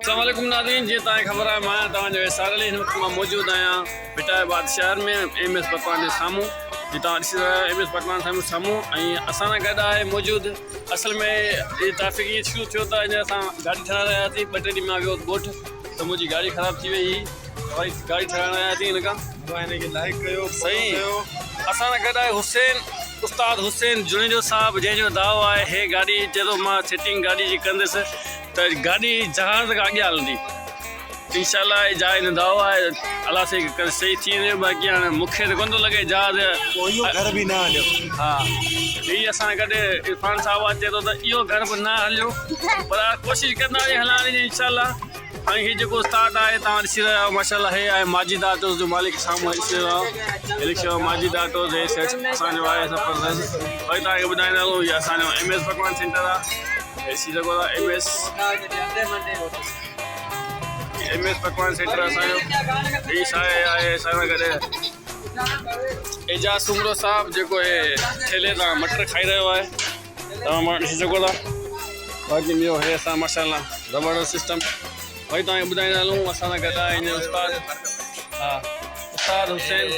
अस्सलामुअलैकुम नाज़रीन, जी तव्हांखे ख़बर आहे मां तव्हांजो एसार अली हिन वक़्तु मां मौजूदु आहियां बिटाबाद शहर में MS पकवान जे साम्हूं। जी तव्हां ॾिसी रहिया आहियो MS पकवान साम्हूं ऐं असां सां गॾु आहे मौजूदु। असल में इहा ट्रैफिक ईअं शुरू थियो त अॼु असां गाॾी ठहिराए रहियासीं। 2 टे ॾींहं मां वियो ॻोठु त मुंहिंजी गाॾी ख़राबु थी वई हुई, वरी गाॾी ठहिराइण रहियासीं हिन खां हिनखे लाइक कयो सही। असां सां गॾु आहे हुसैन, उस्ताद हुसैन जुनेजो साहब, जंहिंजो दावो आहे हे गाॾी चए थो मां सेटिंग गाॾी जी कंदुसि त गाॾी जहाज़ खां अॻियां हलंदी। इंशाल्लाह इहा हिन दावो आहे, अलाह से सही थी वञे। बाक़ी हाणे मूंखे त कोन थो लॻे जहाज़ घर बि न हलियो। हा हीअ असां गॾु इरफान साहब आहे, चए थो त इहो घर बि न हलियो, पर कोशिशि कंदासीं हलाइण जी इंशाल्लाह। ऐं हीअ जेको उस्ताद आहे तव्हां ॾिसी रहिया आहियो माशाल्लाह, हे आहे माजिद आटोज़ जो मालिक साम्हूं ॾिसी रहिया आहियो। हे लिखियो आहे माजिद आटोज़, हे असांजो आहे ज़बरदस्त। वरी तव्हांखे ॿुधाईंदा हलूं इहा असांजो MS पकवान सेंटर आहे। ॾिसी सघो था MS पकवान सेंटर असांजो। हीअ छा आहे असां सां गॾु एजाज़ सुमरो साहब, जेको हे ठेले तां मटर खाई रहियो आहे, तव्हां मां ॾिसी सघो था। बाक़ी ॿियो हे असां माशाल्लाह ज़बरदस्त सिस्टम। वरी तव्हांखे ॿुधाईंदा हलूं असां सां गॾु आहे हिन उस्ताद, हा उस्ताद हुसैन।